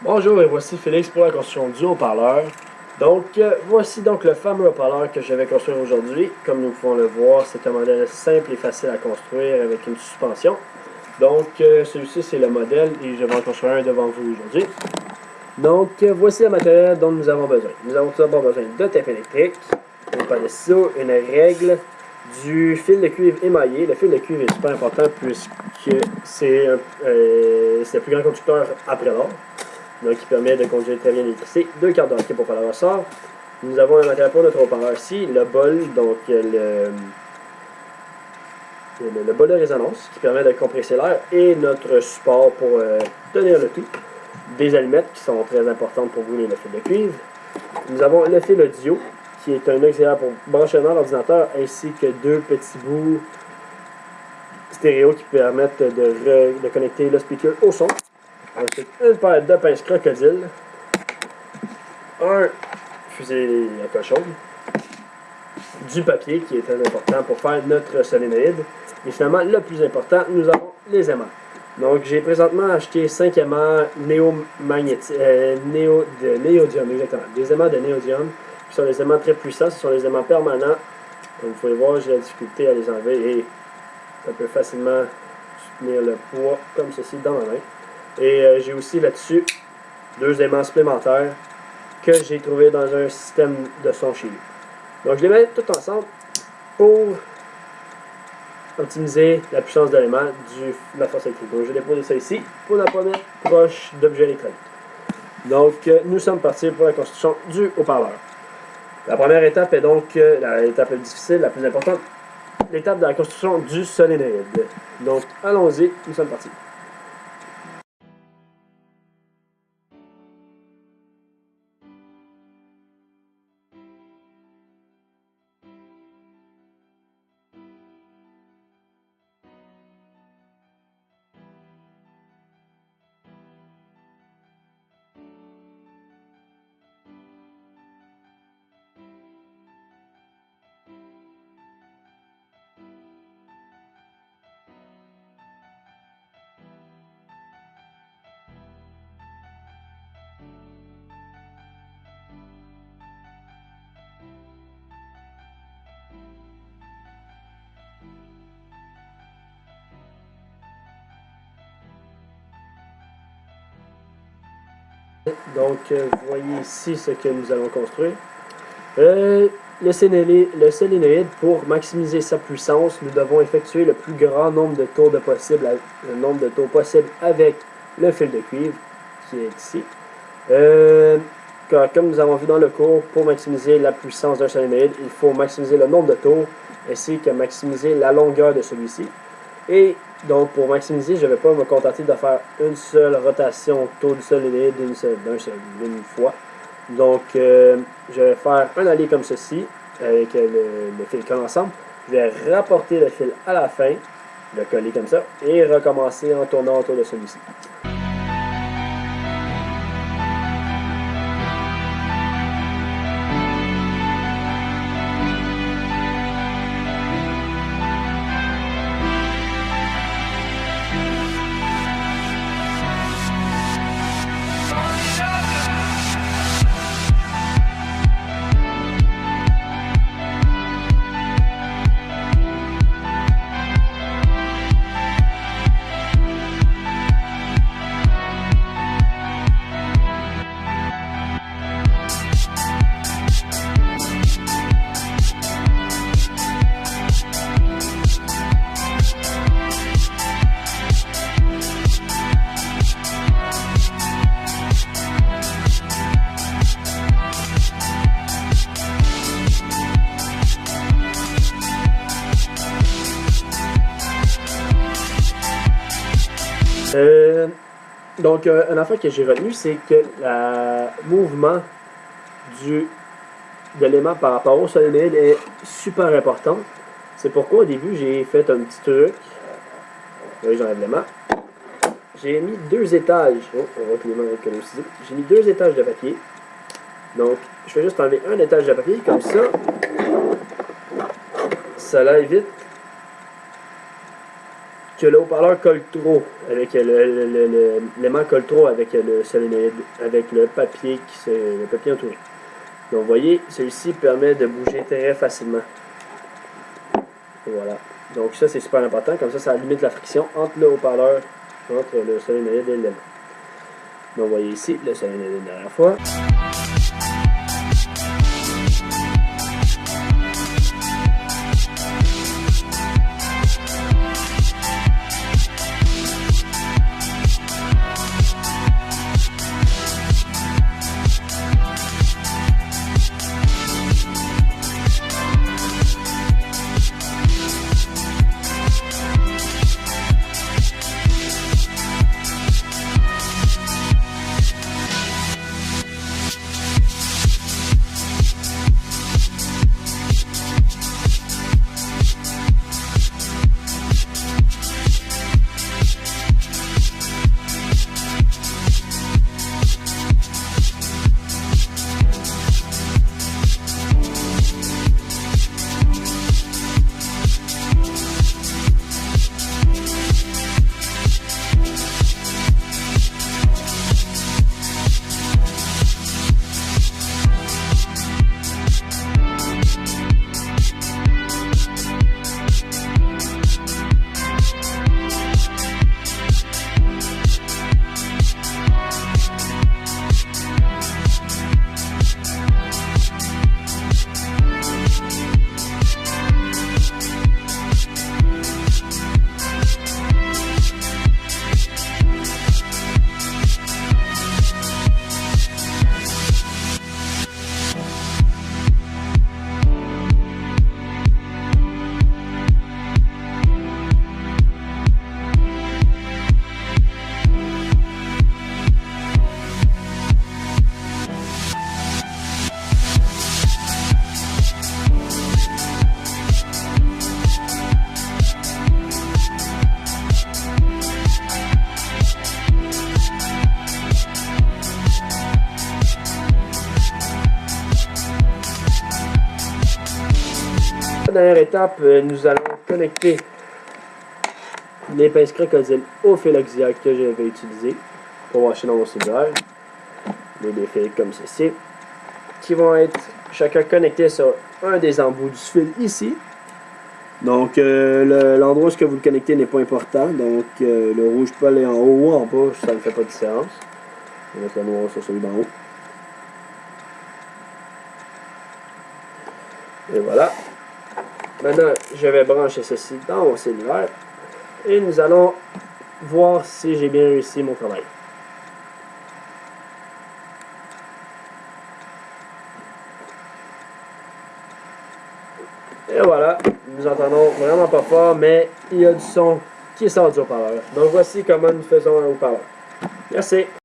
Bonjour et voici Félix pour la construction du haut-parleur. Voici donc le fameux haut-parleur que je vais construire aujourd'hui. Comme nous pouvons le voir, c'est un modèle simple et facile à construire avec une suspension. Celui-ci c'est le modèle et je vais en construire un devant vous aujourd'hui. Voici le matériel dont nous avons besoin. Nous avons tout d'abord besoin de tape électrique, une paire de ciseaux, une règle, du fil de cuivre émaillé. Le fil de cuivre est super important puisque c'est le plus grand conducteur après l'or. Donc, qui permet de conduire très bien l'électricité. Deux cartes de hockey pour faire le ressort. Nous avons un matériel pour notre haut-parleur ici, le bol, le bol de résonance qui permet de compresser l'air et notre support pour tenir le tout. Des allumettes qui sont très importantes pour brûler le fil de cuivre. Nous avons le fil audio qui est un auxiliaire pour brancher dans l'ordinateur ainsi que deux petits bouts stéréo qui permettent de connecter le speaker au son. Ensuite, une paire de pinces crocodile, un fusil à cochon, du papier qui est très important pour faire notre solénoïde. Et finalement, le plus important, nous avons les aimants. Donc, j'ai présentement acheté 5 aimants néodium, exactement. Des aimants de néodium, qui sont des aimants très puissants, ce sont des aimants permanents. Comme vous pouvez voir, j'ai la difficulté à les enlever et ça peut facilement soutenir le poids comme ceci dans ma main. Et j'ai aussi là-dessus deux aimants supplémentaires que j'ai trouvé dans un système de son chez lui. Donc je les mets tout ensemble pour optimiser la puissance de l'aimant de la force électrique. Donc je vais déposer ça ici pour ne pas mettre proche d'objets électroniques. Nous sommes partis pour la construction du haut-parleur. La première étape est donc l'étape la plus difficile, la plus importante, l'étape de la construction du solénoïde. Donc allons-y, nous sommes partis. Vous voyez ici ce que nous allons construire. Le solénoïde, pour maximiser sa puissance, nous devons effectuer le plus grand nombre de tours possible avec le fil de cuivre qui est ici. Comme nous avons vu dans le cours, pour maximiser la puissance d'un solénoïde, il faut maximiser le nombre de tours ainsi que maximiser la longueur de celui-ci. Et donc, pour maximiser, je ne vais pas me contenter de faire une seule rotation autour du solénoïde d'une fois. Je vais faire un aller comme ceci, avec le fil colle ensemble. Je vais rapporter le fil à la fin, le coller comme ça, et recommencer en tournant autour de celui-ci. Un affaire que j'ai retenu, c'est que le mouvement de l'aimant par rapport au solénoïde est super important. C'est pourquoi au début j'ai fait un petit truc. Oui, j'enlève l'aimant. J'ai mis 2 étages. Oh, on voit que les mains avec le ciseau. J'ai mis 2 étages de papier. Donc, je vais juste enlever un étage de papier comme ça. Ça là évite que le haut-parleur colle trop, avec l'élément colle trop avec le solénoïde, avec le papier entouré. Donc vous voyez, celui-ci permet de bouger très facilement. Et voilà. Donc ça c'est super important, comme ça limite la friction entre le haut-parleur, entre le solénoïde et l'élément. Donc vous voyez ici le solénoïde une dernière fois. Dernière étape, nous allons connecter les pinces crocodiles au fil axial que j'avais utilisé pour acheter dans mon cellulaire. Les fils comme ceci, qui vont être chacun connectés sur un des embouts du fil ici. Donc l'endroit où vous le connectez n'est pas important, donc le rouge peut aller en haut ou en bas, ça ne fait pas de différence. On va mettre le noir sur celui d'en haut. Et voilà. Maintenant, je vais brancher ceci dans mon cellulaire et nous allons voir si j'ai bien réussi mon travail. Et voilà, nous entendons vraiment pas fort, mais il y a du son qui sort du haut-parleur. Donc voici comment nous faisons un haut-parleur. Merci.